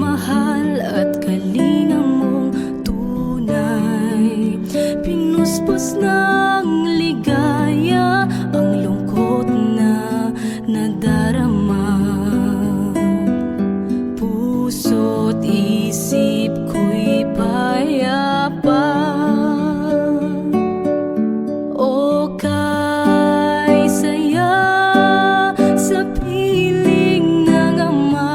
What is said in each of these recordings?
pagmamahal at kalinga mong tunay. Pinuspos ng ligaya ang lungkot na nadarama. Puso't isip ko'y payapa. O kay saya sa piling ng ama,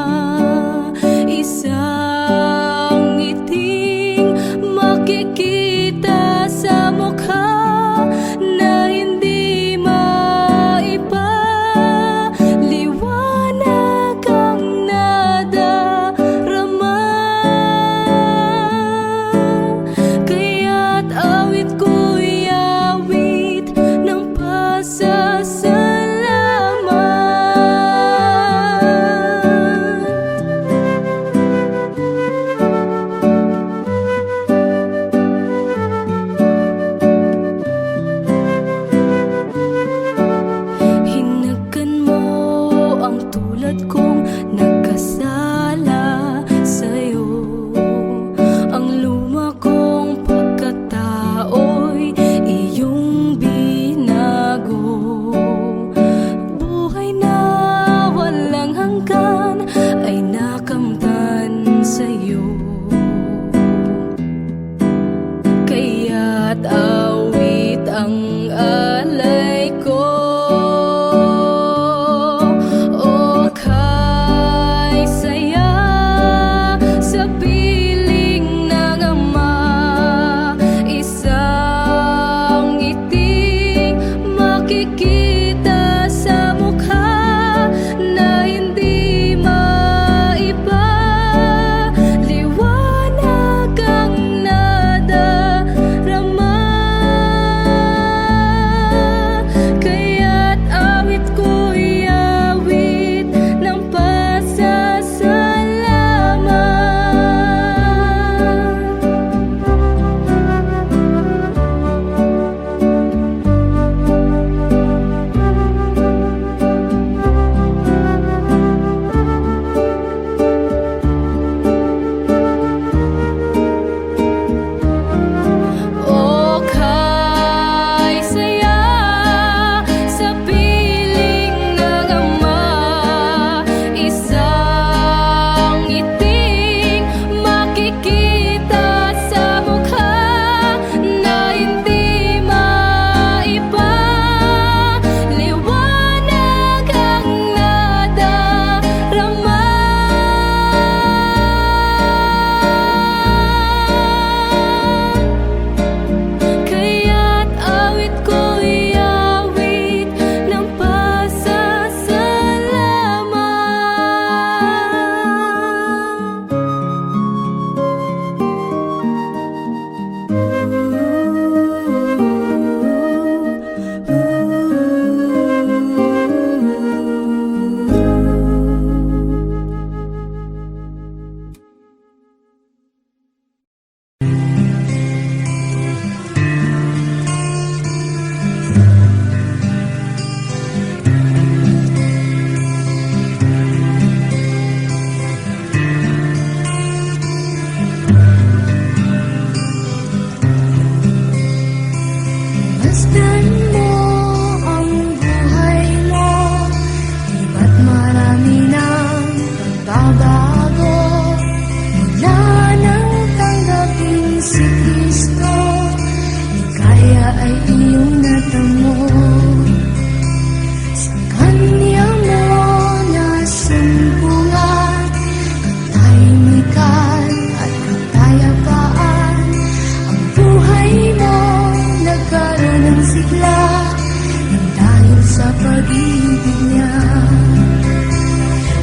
isang ngiting makikita sa mukha na hindi maiba. Liwanag ang nadarama, kaya't awit ko'y awit ng pasasalamat. Hinagkan mo ang tulad kong nagkasala sa'yo. Ang luma kong pagkatao'y iyong binago. Buhay na walang hanggan ay nakamtan sa'yo. Kaya't awit ang alay ko. O kay saya sa piling ng ama, isang ngiting makikita sa mukha na hindi maiba. Liwanag ang nadarama, kaya't awit ko'y awit ng pasasalamat. O kay saya sa piling ng ama, isang ngiting makikita sa mukha na hindi maiba. Liwanag ang nadarama, kaya't awit ko'y awit ng Masdan mo ang buhay mo, iba't marami ng pagbabago. Mula nang tanggapin si Kristo, ligaya ay iyong natamo. Sa Kanya mo nasumpungan, katahimikan at kapayapaan. Ang buhay mo nagkaroon ng sigla nang dahil sa pag-ibig niya.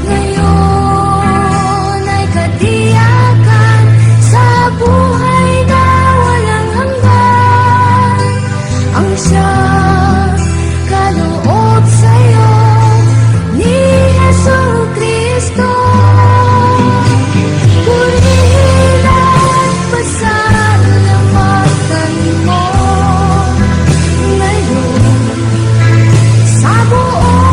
Ngayon ay katiyakan sa buhay na walang hanggan. Ang siyang kaloob sa'yo ni Jesucristo. Purihin at pasalamatan mo ngayon sa buong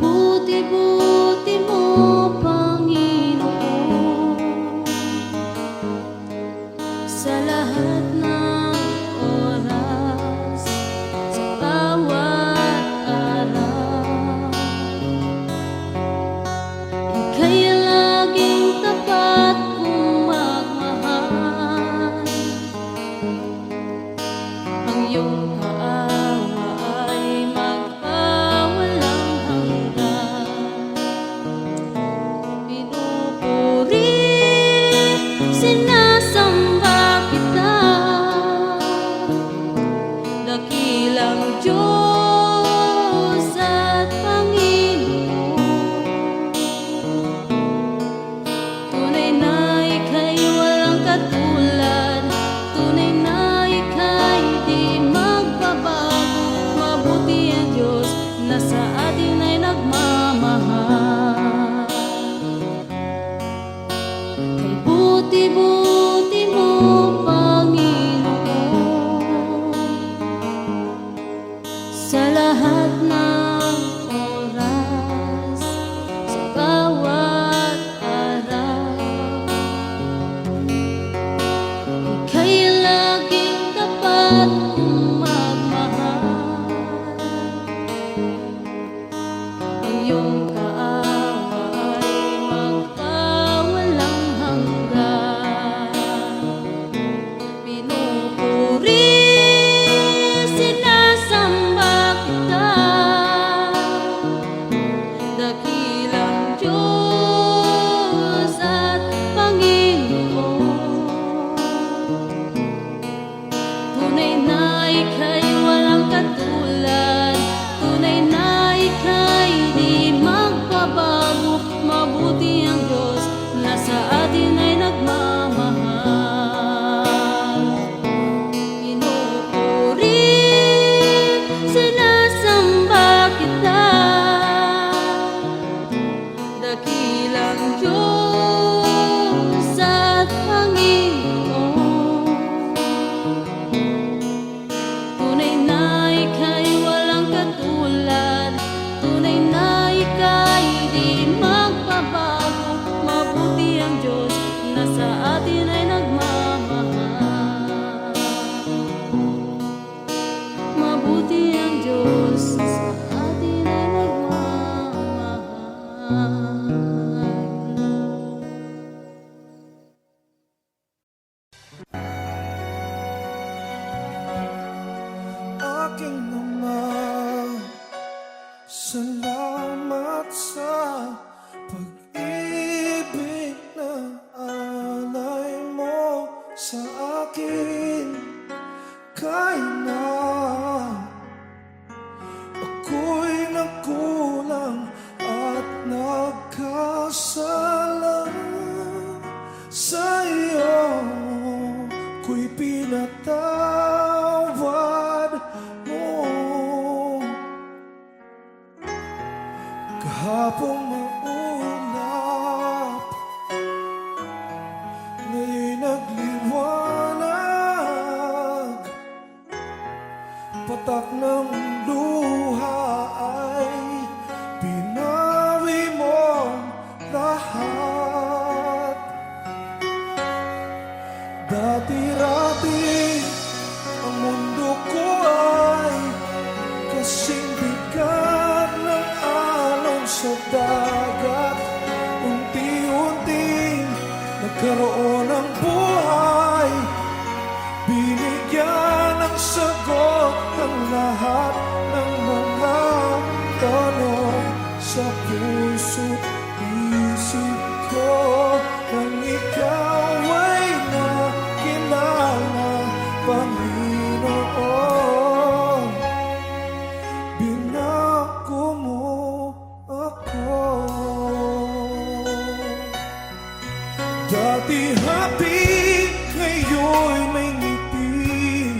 Buti-buti mo, Panginoon, sa lahat ng oras, sa bawat araw. Ika'y laging tapat kong magmahal. Ang iyong kaawa ay magpawalang hanggan. Pinupuri, sinasamba kita, dakilang Diyos at Panginoon. Tunay na ika'y walang katulad, tunay na ika'y di magbabago. Mabuti ang Diyos na sa atin ay nagmamahal. Kay buti-buti mo, Panginoon, sa lahat ng oras, sa bawat araw. Ika'y laging tapat kong magmahal. Ang iyong kaawa ay magpawalang hanggan. Pinupuri, sinasamba kita, dakilang Diyos at Panginoon. Tunay na ika'y walang katulad, tunay na ika'y di magbabago. Mabuti ang Diyos na sa atin ay nagmamahal. Pinupuri, sinasamba kita, dakilang Diyos at Panginoon. Tunay na ika'y walang katulad, tunay na ika'y di magbabago. Mabuti ang Diyos na sa atin ay nagmamahal. Mabuti ang Diyos na sa atin ay nagmamahal. Aking Ama, salamat sa pag-ibig na alay mo sa akin. Kahit na ako'y nagkulang at nagkasala sa iyo, ko'y pinatawad mo. Kahapon maulap, ngayon'y nagliwanag. Patak ng luha ay pinawi mo lahat. Dati-rati ang mundo ko ay kasing bigat ng alon sa dagat. Unti-unting nagkaroon ng buhay, binigyan ng sagot ang lahat ng mga tanong sa puso't isip ko. Nang ikaw ay nakilala, Panginoon, binako mo ako. Dati happy, ngayon may ngiti.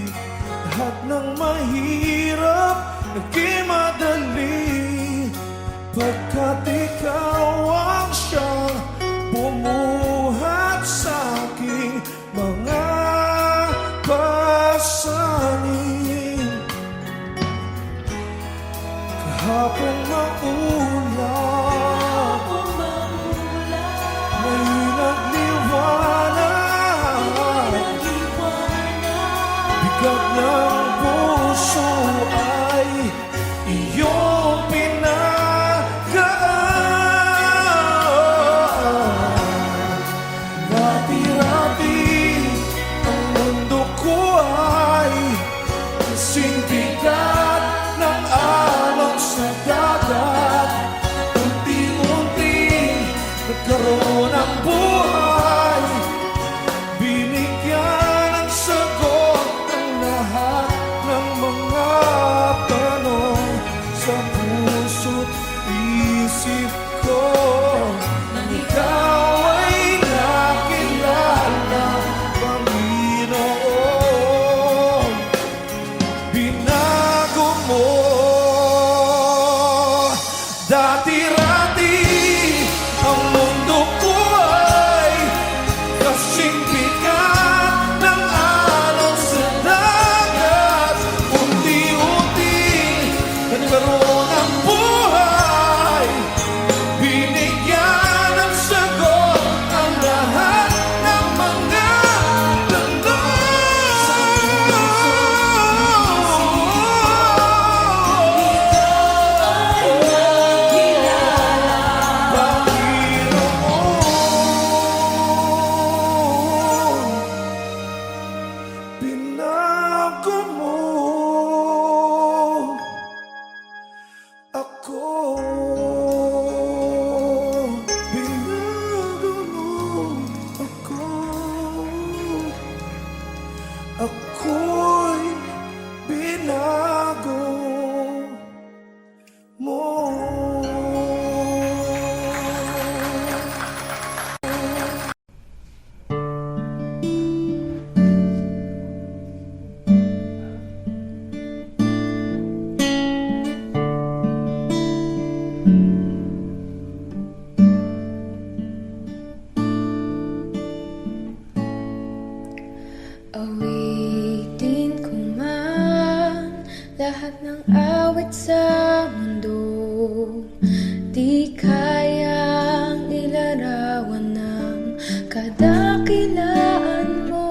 Lahat ng mahirap naging madali, pagkat ikaw Lahat ng awit sa mundo di kayang ilarawan ng kadakilaan mo.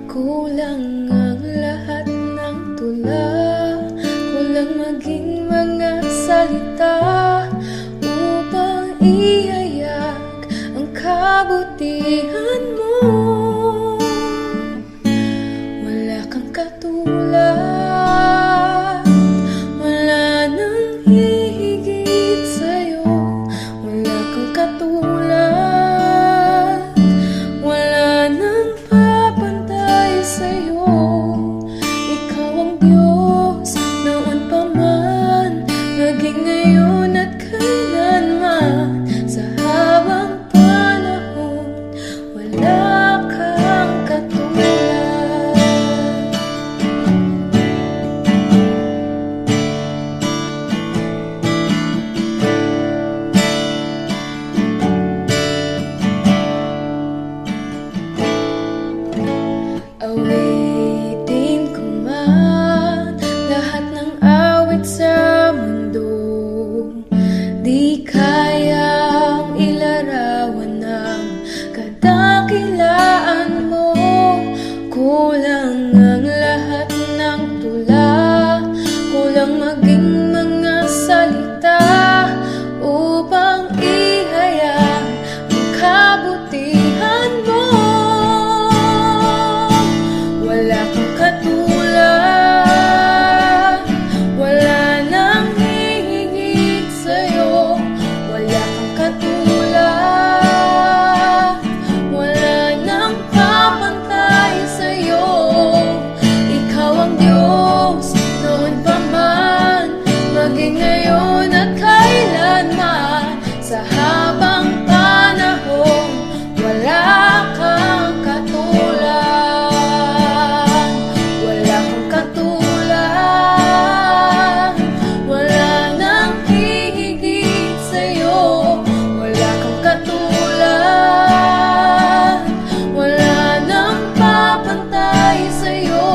Kulang ang lahat ng tula, kulang maging mga salita upang ihayag ang kabutihan mo. Wala kang katulad, wala nang hihigit sa'yo. Wala kang katulad, wala nang papantay sa'yo. Ikaw ang Diyos noon pa man, maging ngayon at kailanman. Sa habang panahon, wala kang katulad. Awitin ko man lahat ng awit sa mundo, di kayang ilarawan ng kadakilaan mo. Kulang ang lahat ng tula, kulang maging mga salita upang ihayag ang kabutihan mo. Wala kang katulad, wala nang hihigit sa'yo. Wala kang katulad, wala nang papantay sa'yo. Ikaw ang Diyos noon pa man, maging ngayon at kailanman. Sa habang panahon, wala kang katulad. Wala kang katulad, wala nang hihigit sa'yo. Wala kang katulad, wala nang papantay sa'yo.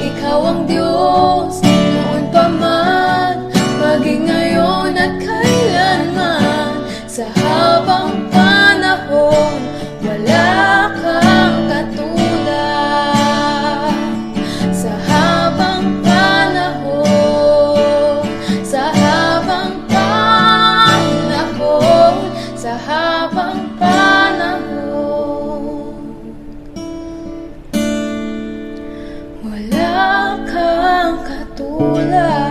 Ikaw ang Diyos noon pa man, maging ngayon at kailanman. Sa habang panahon, wala kang katulad. Sa habang panahon, sa habang panahon, sa habang panahon, wala kang katulad.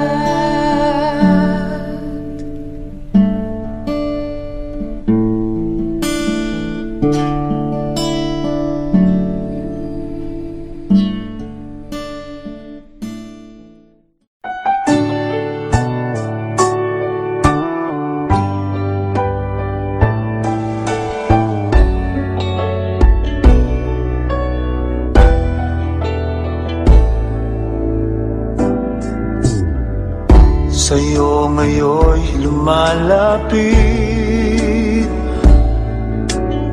Sa'yo ngayon'y lumalapit,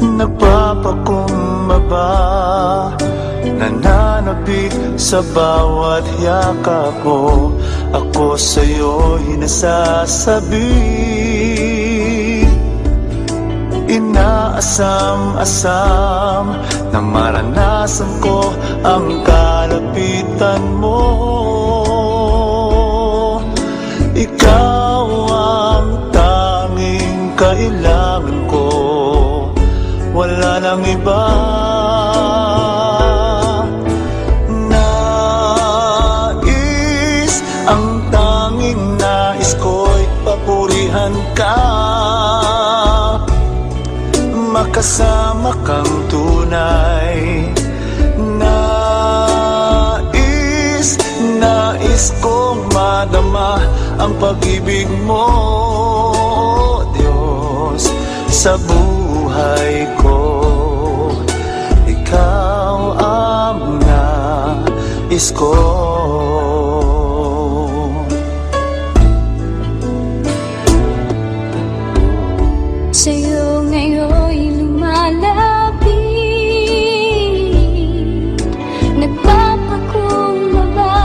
nagpapakumbaba, nananapit sa bawat yakap mo. Ako sa'yo'y nasasabi, inaasam-asam na maranasan ko ang kalapitan mo. Ikaw ang tanging kailangan ko, wala nang iba. Ang tanging nais ko'y papurihan ka, makasama kang tunay. Nais kong madama ang pag-ibig mo, Diyos, sa buhay ko. Ikaw ang nais ko. Sa'yo ngayon'y lumalapit, nagpapakumbaba,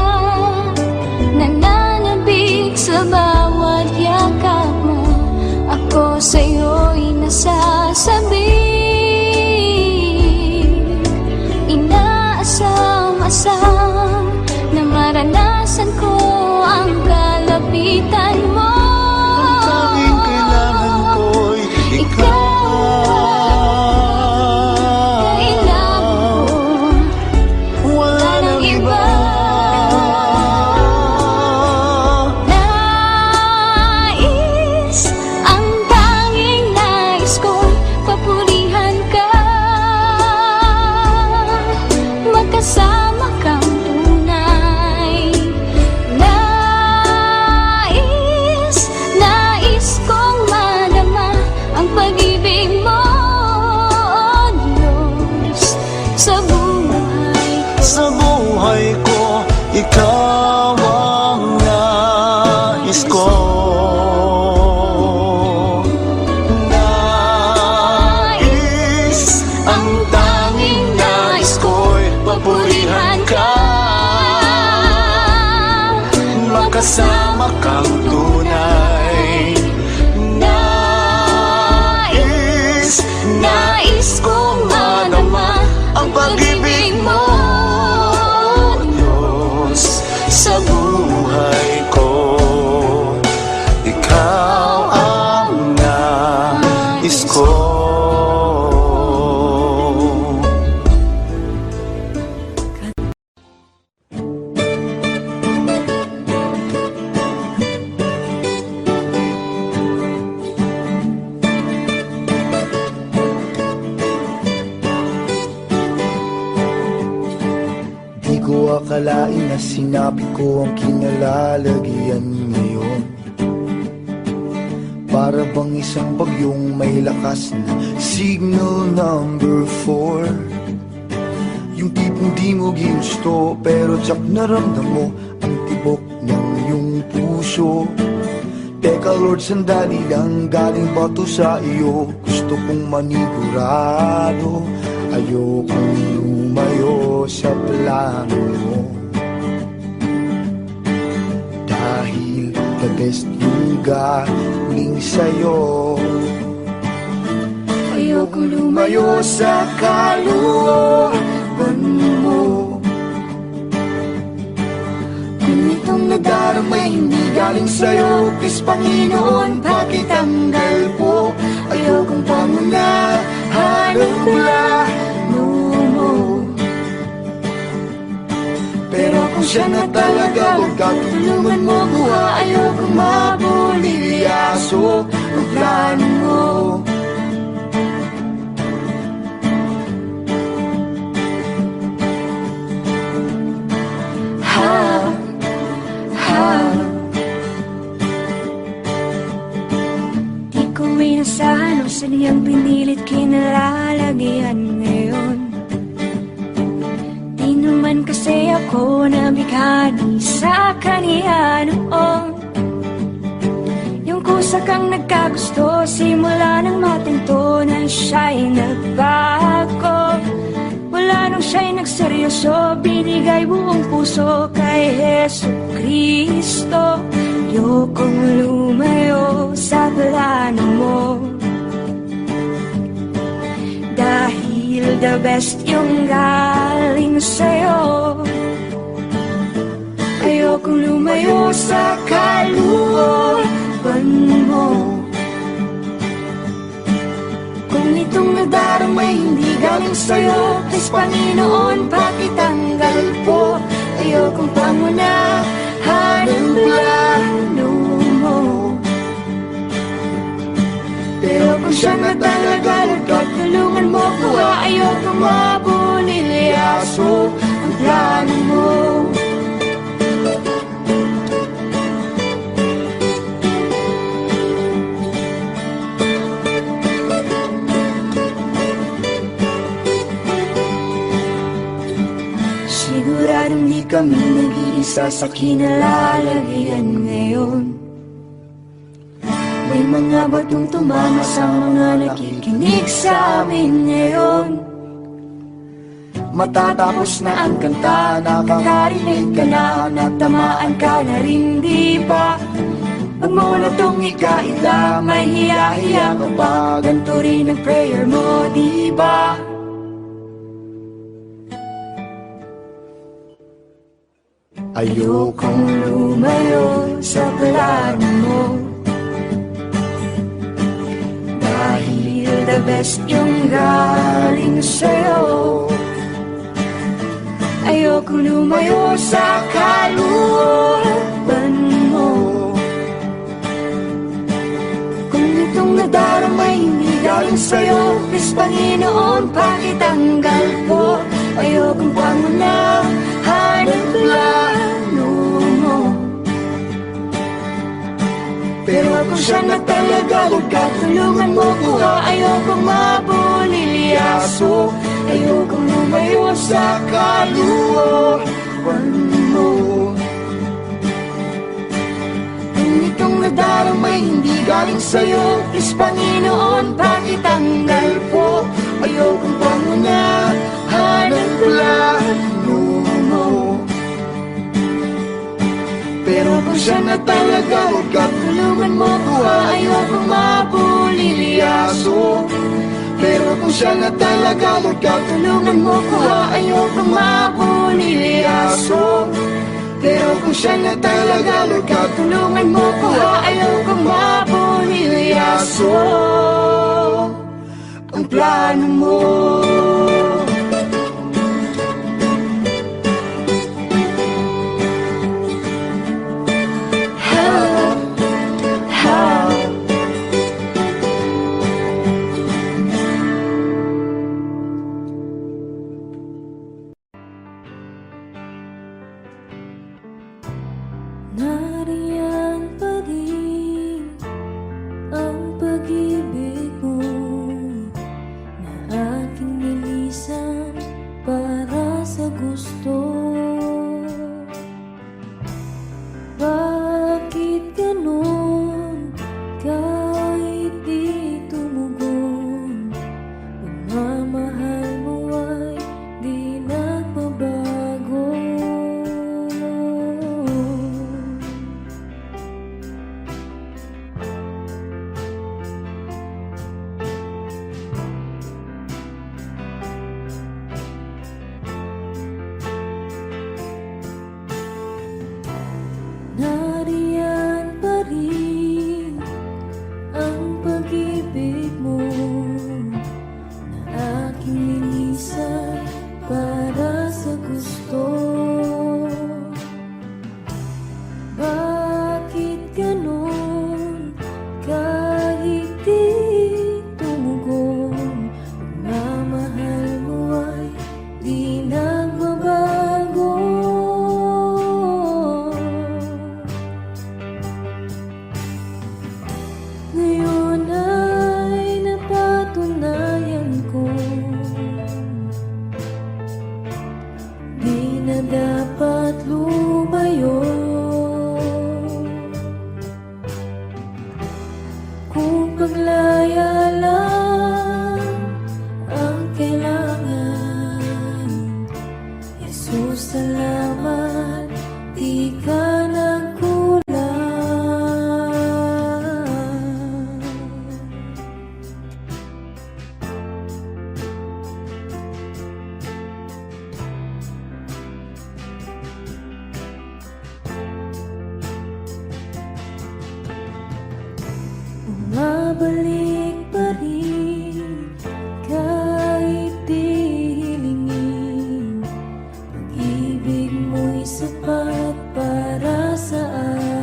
kasama kang tunay. Nais kong madama ang pag-ibig mo, Diyos, sa buhay ko. Ikaw ang nais ko. Di ko akalain na sinabi ko ang kinalalagyan ngayon. Para bang isang bagyong may lakas na signal number 4. Yung tipong di mo ginusto pero tsak naramdam mo ang tibok ng iyong puso. Teka Lord, sandali lang, galing ba to sa iyo? Gusto kong manigurado, ayokong lumayo sa plano mo. Dahil the best yung galing sa'yo. Ayokong lumayo sa kalooban mo. Kung itong nadaramay hindi galing sa'yo, please Panginoon, pakitanggal po. Ayokong pangunahan ang plano mo. Pero kung siya na talaga, huwag ka tulungan mo buha. Ayokong mabulilyaso ang plano mo. di ko inasahan o sadyang pinilit kinalalagyan ngayon. Di naman kasi ako nabigani sa kaniya noon. Yung kusa kang nagkagusto, simula nang matinto na siya'y nagbago. Wala nung siya'y nagseryoso, binigay buong puso kay Hesus Kristo. Ayokong lumayo sa plano mo, dahil the best yung galing sa'yo. Ayokong lumayo sa kalooban mo. Kung itong nadaramay hindi galing sa'yo, please Panginoon, pakitanggal po. Ayokong pangunahan ang plano mo. Pero kung siya na talaga, huwag ka tulungan mo ko. Ayokong mabulilyaso ang plano mo. Siguradong di kami nag-iisa sa kinalalagyan ngayon. May mga batong tumama sa mga nakikinig sa amin ngayon. Matatapos na ang kanta, nakakarinig ka na, natamaan ka na rin, di ba? Pag mo na tong ikaila, may hiya-hiya ka pa, ganito rin ang prayer mo, di ba? Ayokong lumayo sa plano mo, dahil the best yung galing sa'yo. Ayokong lumayo sa kalooban mo. Kung itong nadaramay hindi galing sa'yo, please Panginoon, pakitanggal po. Ayokong pangunahan ang plano mo. pero kung siya na talaga, huwag ka tulungan mo ko. Ayokong mabulilyaso, ayokong lumayo sa kalooban mo. Kung itong nadaramay hindi galing sa'yo, please Panginoon, pakitanggal po. Ayokong pangunahan ang plano mo. Pero kung siya na talaga, huwag ka tulungan mo ko ha, ayokong mabuliliaso. Pero kung siya na talaga, huwag ka tulungan mo ko ha, ayokong mabuliliaso. Pero kung siya na talaga, huwag ka tulungan mo ko ha, ayokong mabuliliaso. Ang plano mo, nariyan pa rin ang pag-ibig mo na aking nilisan para sa gusto. Bakit ganon kahit di tumugon? Pagmamahal mo ay di nagbabago. Nariyan pa rin ang pag-ibig mo na aking linisan para sa gusto. Bakit ganon kahit di tumugon? Pagmamahal mo ay di nagbabago. Ngayon ay napatunayan ko, di na dapat lumayo. Kung paglaya lang ang kailangan, Jesus, salamat, di ka nagkulang. Bumabalik pa rin kahit di hilingin. Pag-ibig mo'y sapat para sa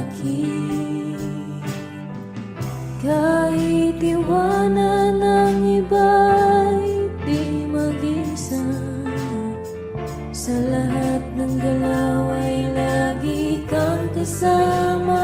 akin. Kahit iwanan ng iba'y di mag-isa, sa lahat ng galaw ay lagi kang kasama.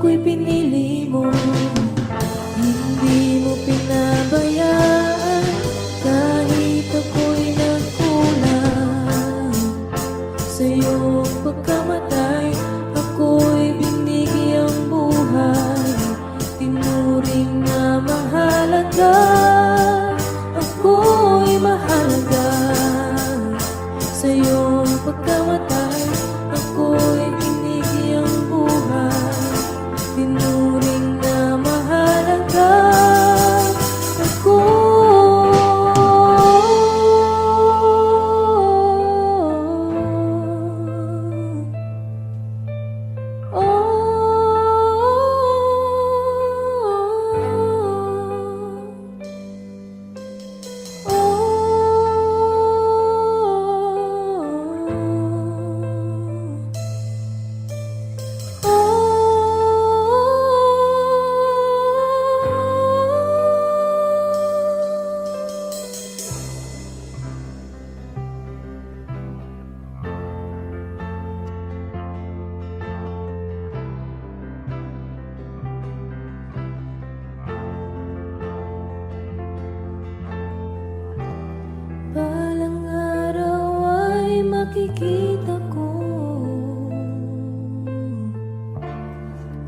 ako'y pinili mo. Hindi mo pinabayaan kahit ako'y nagkulang. Sa iyong pagkamatay, ako'y binigyang buhay. Tinuring na mahalaga, ako'y mahalaga. Sa iyong pagkamatay, ako'y binigyang buhay. Tinuring na mahalaga, ako. Balang araw ay makikita ko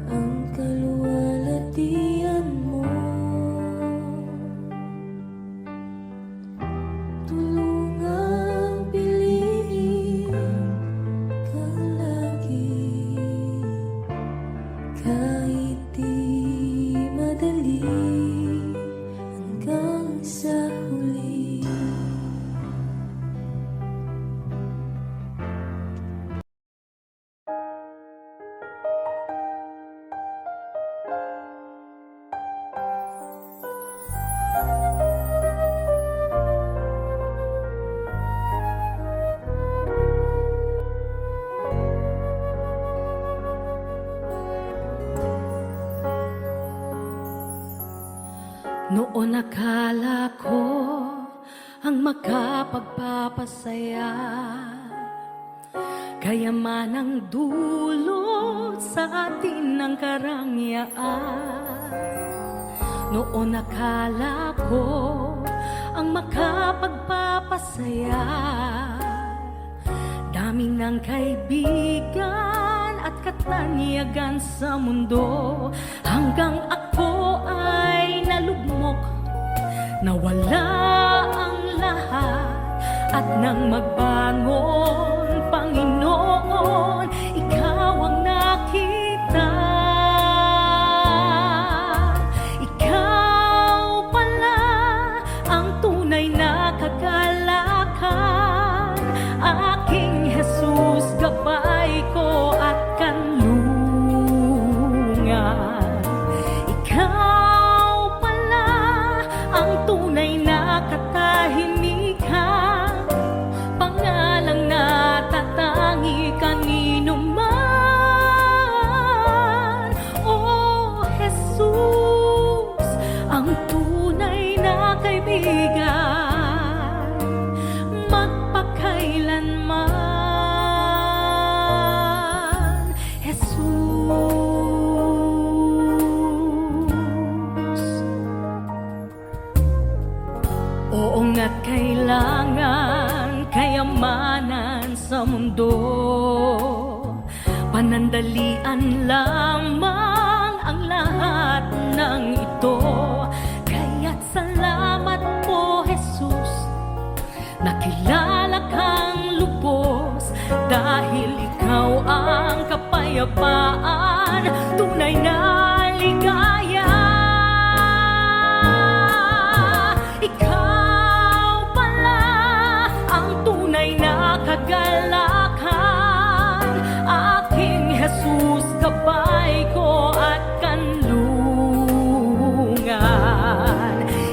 ang kaluwalhatian mo. Tulungang piliin ka lagi, kahit di madali, hanggang sa huli. Noon akala ko ang makapagpapasaya, kayaman ang dulot sa atin ng karangyaan. Noon akala ko ang makapagpapasaya, daming ng kaibigan at katanyagan sa mundo, hanggang ako ay nalugmok, nawala ang lahat. At nang magbangon, Panginoon, ikaw ang nakita. Ikaw pala ang tunay na kagalakan, aking Jesus, gabay ko at kanlungan. Ikaw pala ang tunay na katahimikan, pangalang natatangi kanino man. Oh Jesus, ang tunay na kaibigan, magpakailanman. Jesus, oo nga't kailangan kayamanan sa mundo, panandalian lamang ang lahat ng ito. Kaya't salamat po, Jesus, nakilala kang lubos, dahil ikaw ang kapayapaan, tunay na ligaya. Ikaw pala ang tunay na kagalakan, aking Jesus, gabay ko at kanlungan.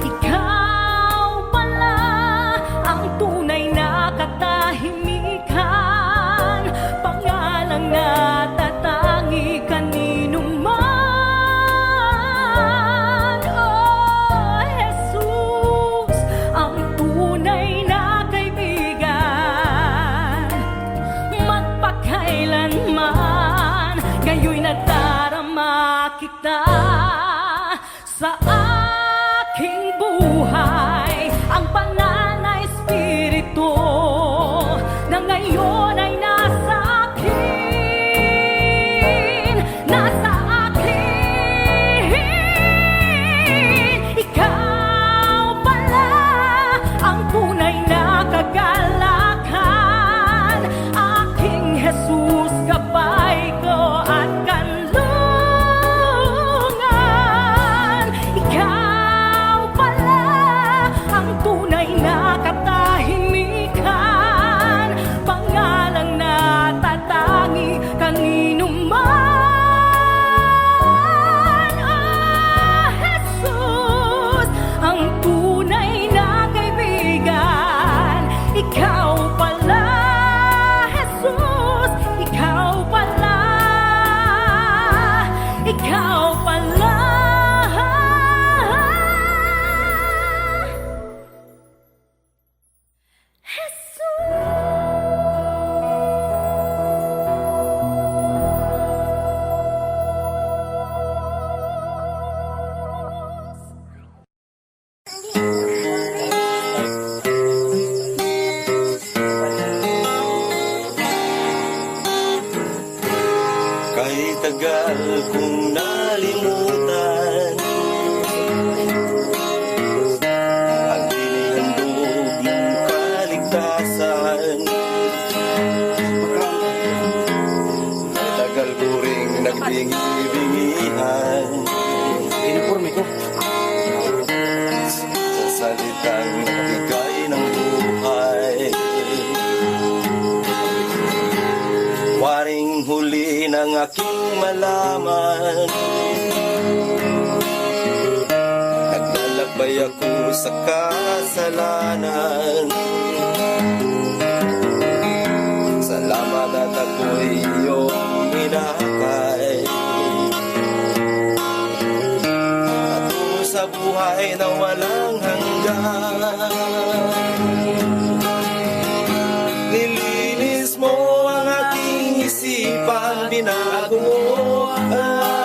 Ikaw pala ang tunay na katahimikan, pangalang natatangi kanino man. Oh Jesus, ang tunay na kaibigan, magpakailanman, gayo'y nadarama isama kita sa aking buhay. Ang banal na espiritu na ngayon ay nasa akin, nasa akin. Ikaw pala ang tunay na kagalakan, aking Jesus, gabay ko at kanlungan. Ikaw pala ang tunay na katahimikan, pangalang natatangi kanino man. Jesus, ang tunay na kaibigan. Ikaw pala, Jesus, ikaw pala, ikaw pala. Kahit tagal kong nalimutan ang inihandog ng kaligtasan. Matagal ko ring nagbingi-bingihan sa salitang nagbigay ng buhay. Waring huli ng aking malaman, naglalakbay ako sa kasalanan. Salamat at ako'y iyong inakay, patungo sa buhay na walang hanggan. Nilinis mo ang aking isipan, binago mo ang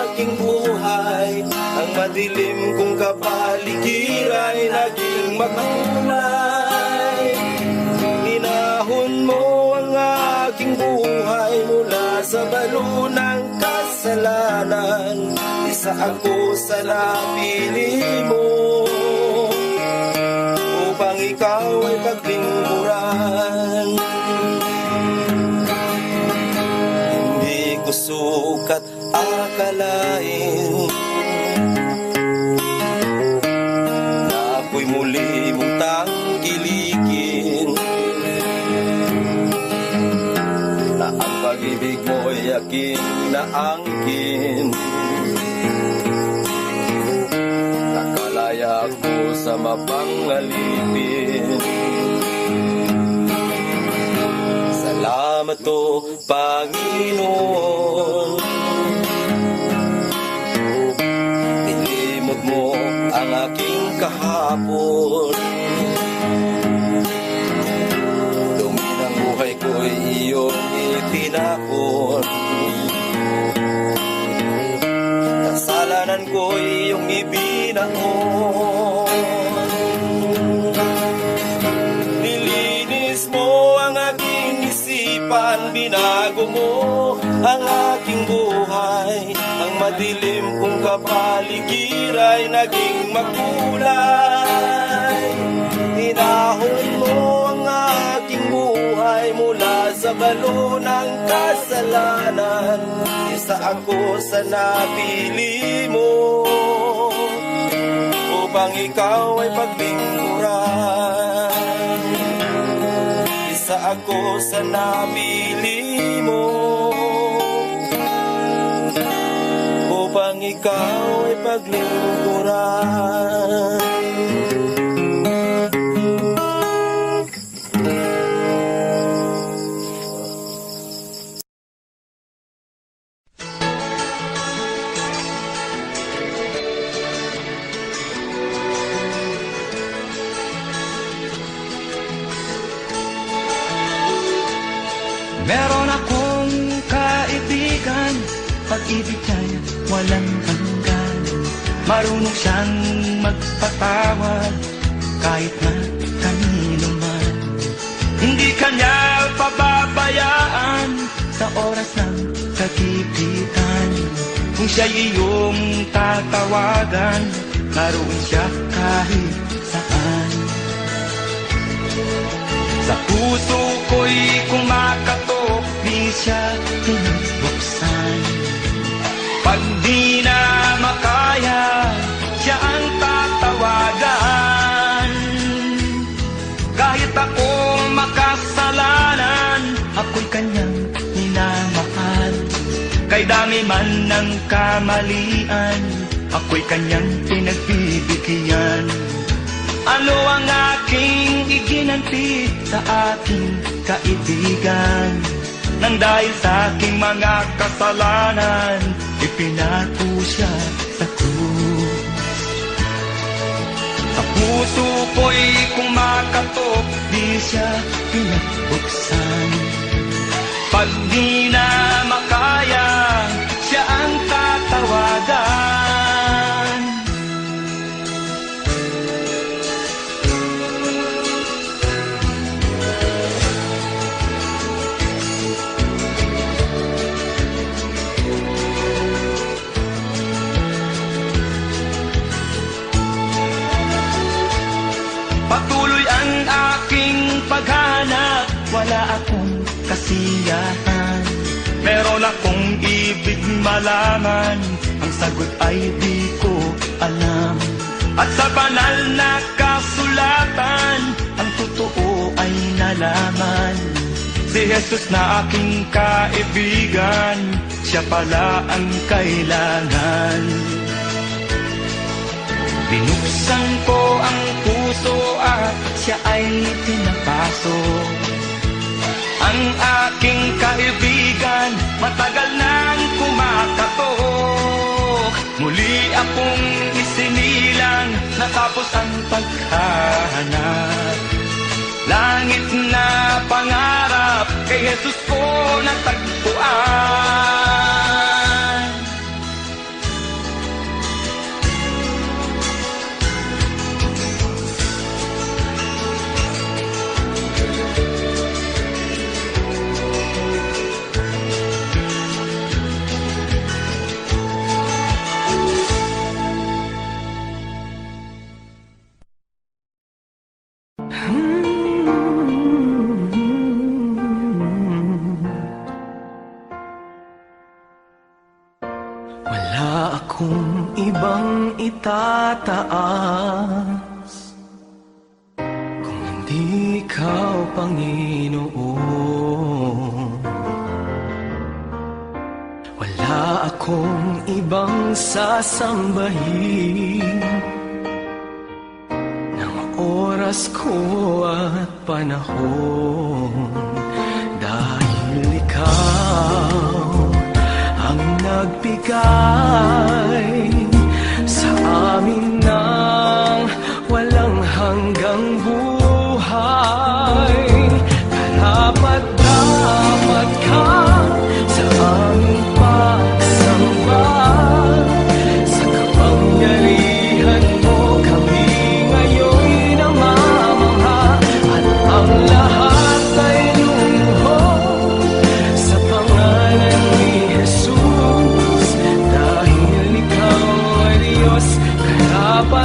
aking buhay. Ang madilim kong kapaligiran ay naging makulay. Inahon mo ang aking buhay mula sa balo ng kasalanan. Isa ako sa napili mo upang ikaw ay paglingkuran. Hindi ko sukat akalain na ako'y muli mong tangkilikin, na ang pag-ibig mo'y aking naangkin. Nakalaya ako sa mapangalipin. Salamat o Panginoon, nilimot mo ang aking kahapon. Dumi ng buhay ko'y iyong itinapon. Kasalanan ko'y iyong ibinaon. Nilinis mo ang aking isipan, binago mo ang aking buhay. Ang madilim kong kapaligiran ay naging makulay. Inahon mo ang aking buhay mula sa balo ng kasalanan. Isa ako sa napili mo upang ikaw ay paglingkuran. Isa ako sa napili mo upang ikaw ay paglingkuran. Meron akong kaibigan, pag-ibig niya walang hanggan. Marunong siyang magpatawad kahit na kanino man. Hindi kanya pababayaan sa oras ng kagipitan. Kung siya'y iyong tatawagan, naroon siya kahit saan. Sa puso ko'y kumakatok, di siya pinabuksan. Pag di na makaya, siya ang tatawagan. Kahit ako makasalanan, ako'y kanyang minamahal. Kay dami man ng kamalian, ako'y kanyang pinagbibigyan. Ano ang aking iginanti sa aking kaibigan? Nang dahil sa aking mga kasalanan, ipinako siya sa krus. Sa puso ko'y kumakatok, di siya pinabuksan. Pag di na makaya, siya ang tatawagan. Patuloy ang aking paghanap, wala akong kasiyahan. Meron akong ibig malaman, ang sagot ay di ko alam. At sa banal na kasulatan, ang totoo ay nalaman. Si Jesus na aking kaibigan, siya pala ang kailangan. Binuksan ko ang puso at siya ay pinapasok. Ang aking kaibigan, matagal nang kumakatok. Muli akong isinilang, natapos ang paghahanap. Langit na pangarap, kay Jesus ko natagpuan. Wala akong ibang itataas kung hindi ikaw, Panginoon. Wala akong ibang sasambahin ng oras ko at panahon, dahil ikaw ang nagbigay sa amin ng walang hanggang buhay. Karapat-dapat ka sa aming pagsamba. Sa kapangyarihan mo kami ngayon'y namamangha, at ang lahat ay lumuhod sa pangalan ni Jesus. Dahil ikaw ay Diyos, karapat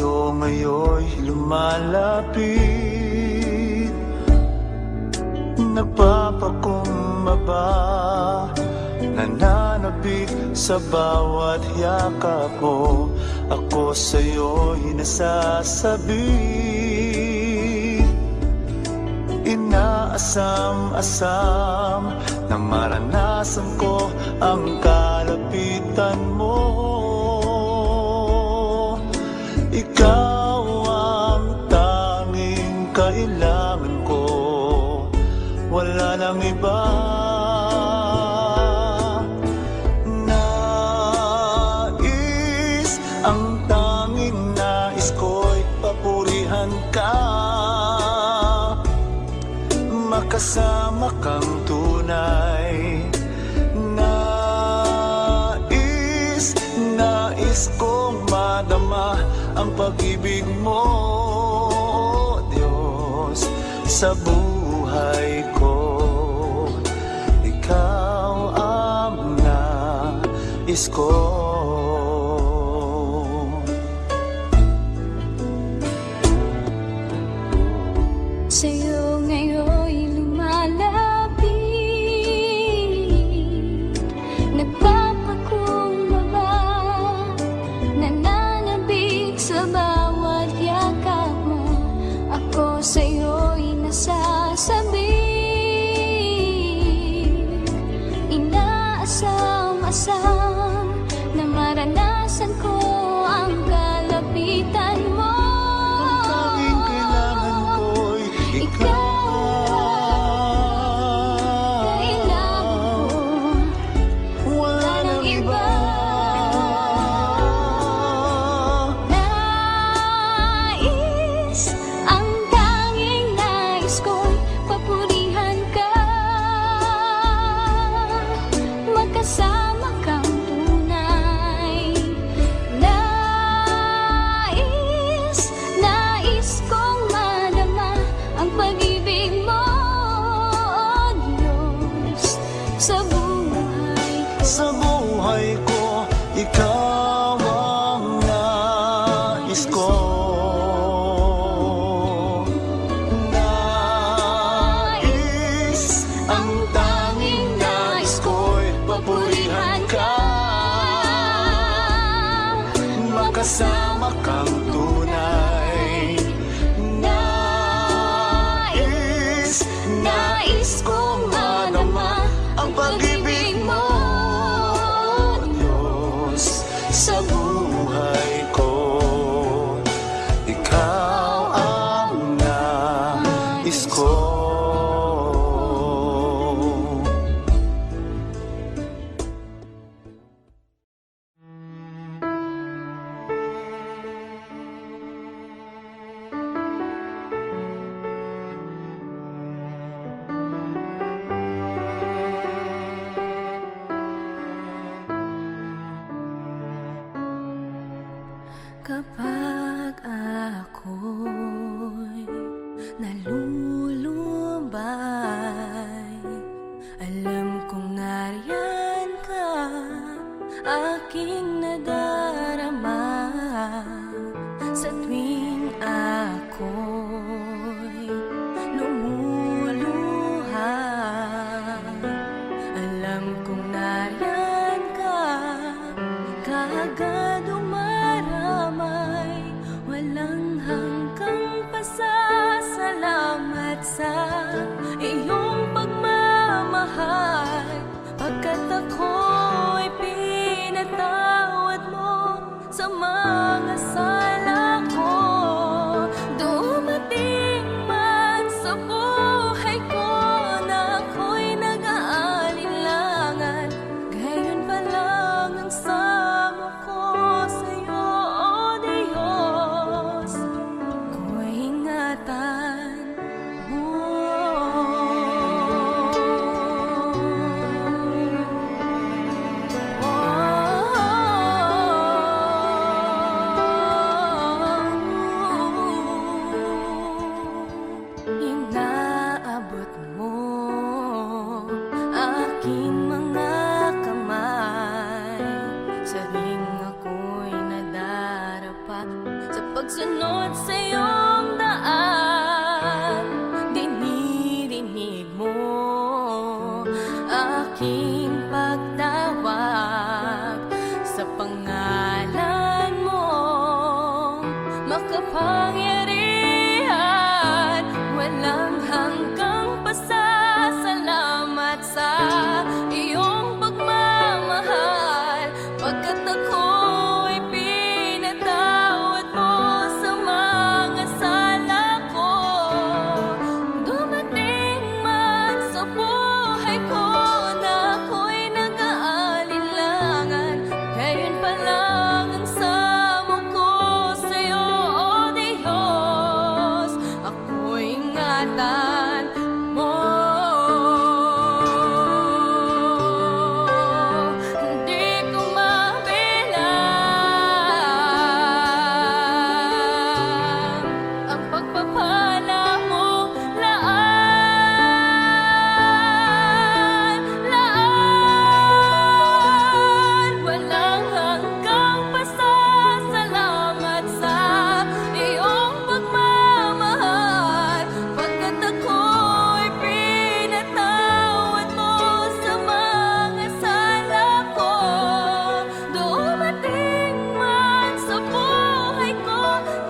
sa'yo ngayon'y lumalapit, nagpapakumbaba, nananabik sa bawat yakap mo. Ako sa'yo'y nasasabi, inaasam-asam na maranasan ko ang kalapitan mo. Ikaw ang tanging kailangan ko, wala nang iba. Nais, ang tanging nais ko'y papurihan ka, makasama kang tunay. Nais kong madama ang pag-ibig mo, Diyos, sa buhay ko. Ikaw ang nais ko. Sa'yo ngayon'y lumalapit, nagpapakumbaba, nananabik sa bawat yakap mo. Ako sa'yo'y nasasabi, inaasam-asam na maranasan ko ang kalapitan mo. Tanging kailangan ko'y Kailangan ko, wala nang iba. nais, ang tanging nais ko'y papurihan ka, magkasama kang tunay. Nais kong madama ang pag-ibig mo, Diyos, sa buhay ko. Sa buhay ko, ikaw ang nais ko. Nais, ang tanging nais ko'y papurihan ka, makasama kang tunay. Nais kong madama ang pag-ibig mo, Diyos, sa buhay ko. Ikaw ang nais ko. Kapag ako'y nalulumbay, alam kong nariyan ka, aking nadarama. Sa tuwing ako'y lumuluha, alam kong nariyan ka, kaagad umaramay. Walang hanggang pasasalamat sa iyong pagmamahal, pagkat ako'y pinatawad mo sa mga sala ko. Dumating sunod sa iyong daan. Dinirinig mo aking pagtawag sa pangalan mo, makapangyarihan, walang hanggang pasasalamat sa iyong pagmamahal. Pagkat ako'y pinatawad mo sa mga sala ko, dumating man sa buhay ko na ako'y nag-aalinlangan. Ngayon pa lang ang samo ko sa'yo, O Diyos, ako'y ingatan mo. Hindi ko mabilang ang pagpapala mo, laan, walang hanggang pasasalamat sa iyong pagmamahal. Pagkat ako'y pinatawad mo sa mga sala ko, dumating man sa buhay ko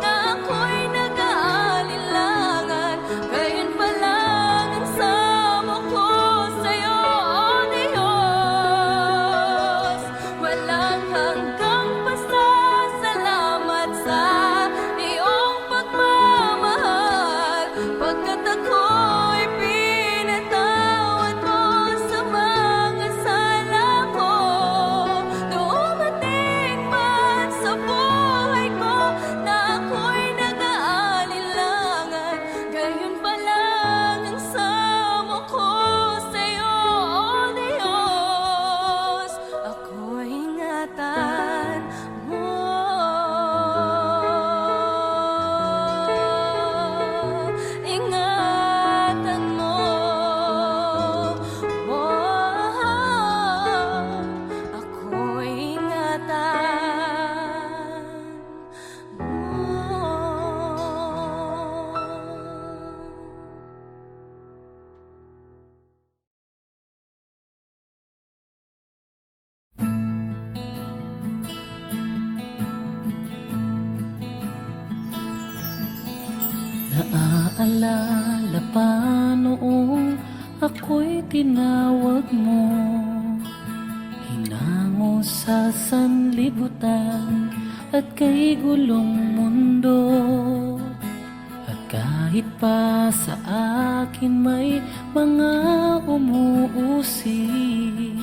na ako'y nag-aalinlangan. Ngayon pa lang ang samo ko sa'yo, O Diyos, walang hanggang pasasalamat sa iyong pagmamahal. Pagkat ako'y pinatawad mo sa mga sala ko, dumating man sa buhay ko na ako'y nag-aalinlangan. Ngayon pa lang ang samo ko sa'yo, O Diyos, ako'y ingatan mo. Ingatan mo. Ako'y ingatan mo. Naaalala pa noong ako'y tinawag mo, hinango sa sanlibutan at kay gulong mundo. At kahit pa sa akin may mga umuusig,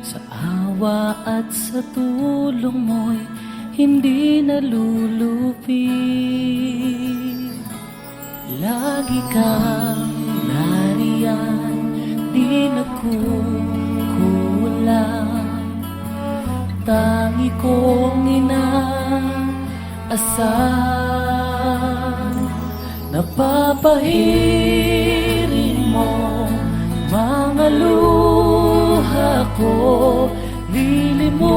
sa awa at sa tulong mo'y hindi nalulupig. Lagi kang nariyan, di nagkukulang. Tangi kong inaasahan, napapahirin mo mga luha ko, lilimutin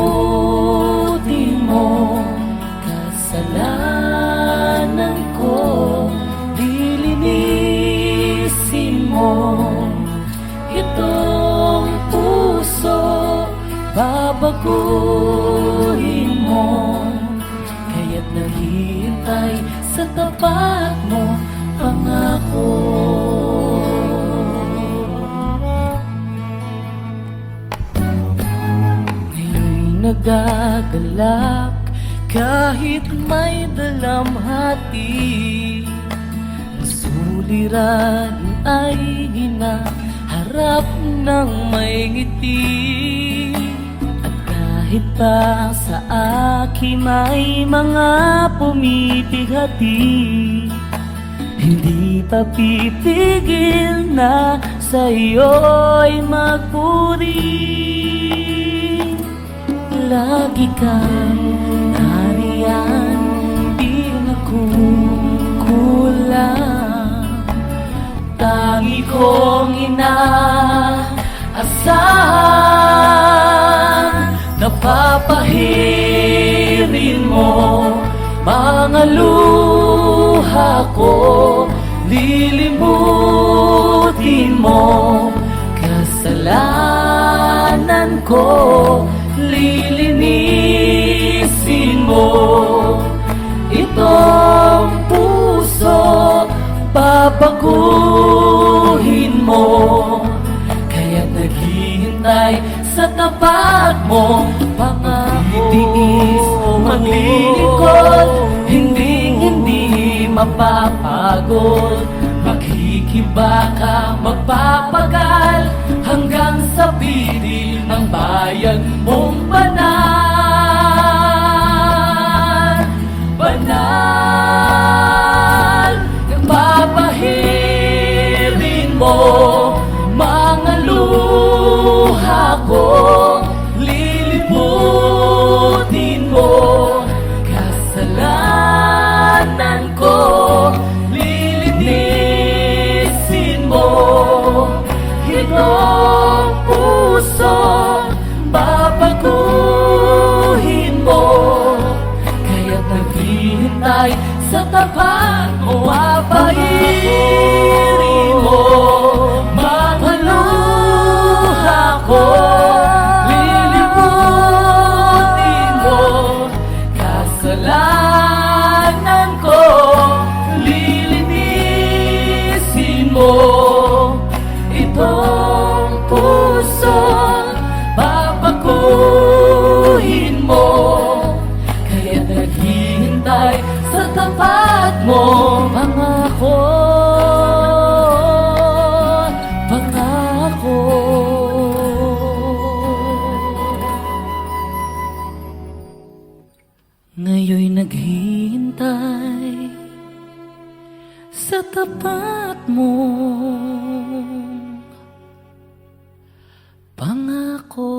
mo kasalanan ko, dilinisin mo itong puso, babaguhin mo. Kaya't naghihintay sa tapat mo pangako. Ngayon'y nagagalak kahit may dalamhati. Suliran ay hinaharap ng may ngiti. At kahit pa sa akin may mga pumipighati, hindi pa pipigil na sa'yo'y magpuri. Lagi kang nariyan, di nagkukulang. Tangi kong inaasahan, napapahirin mo mga luha ko lilimutin mo, kasalanan ko lilinisin mo. Itong puso babaguhin mo, kaya't naghihintay sa tapat mo. Pangako, tiis, maglilingkod, hindi mapapagod. Maghihibaka, magpapagal, hanggang sa piling ng bayan mong banal. Banal, papahirin mo mga luha ko, lilimutin mo, kasalanan ko lilinisin mo. Itong puso babaguhin mo, kaya't naghihintay sa tapat mo. Papahirin mo mga luha ko, lilimutin mo, kasalanan ko lilinisin mo. Itong puso babaguhin mo, kaya't naghihintay sa tapat mo. Pangako, pangako. Ngayon'y naghihintay sa tapat mo. Pangako.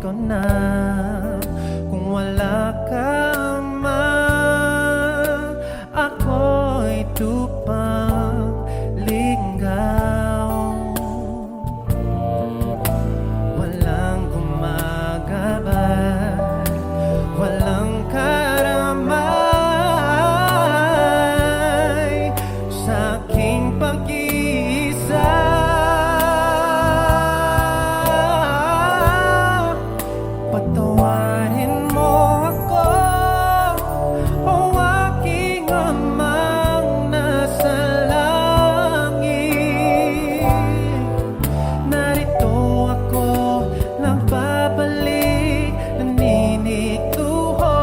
ko na kung wala ka man, ako'y tupang ligaw. Walang gumagabay, walang karamay sa aking pag-iisa. Patawarin mo ako, o aking amang nasa langit. Narito ako, nagbabalik, naninituho,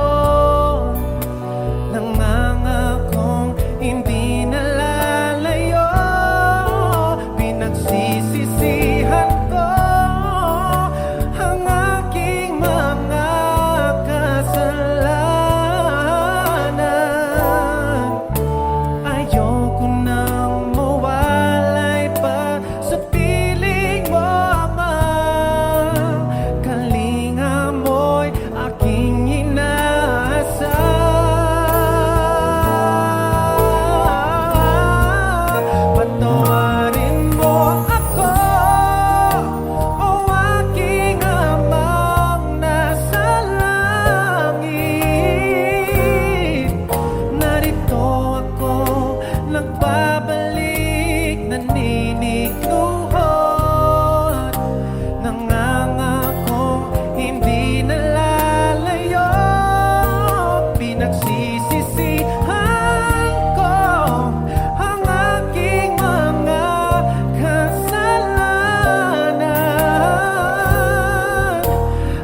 nangangakong hindi nalalayo. Pinagsisisihan ko ang aking mga kasalanan. Ayoko nang mawalay pa sa piling mo, Ama. Kalinga mo'y aking inaasam. Patawarin mo ako, o aking amang nasa langit. Narito ako, nagbabalik, naninigluhod, nangangakong hindi nalalayo. Pinagsisisihan ko ang aking mga kasalanan.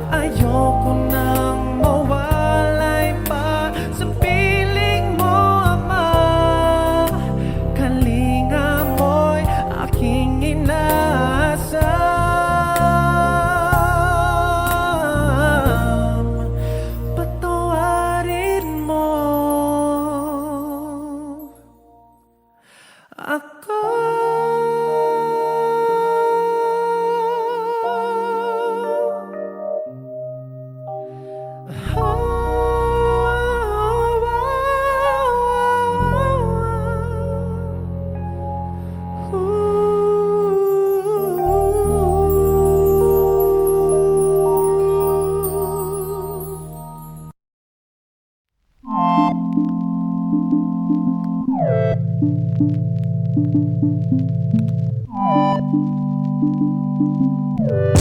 Ayoko nang mawalay pa sa piling mo, Ama. Kalinga mo'y aking inaasam. Patawarin mo ako. Thank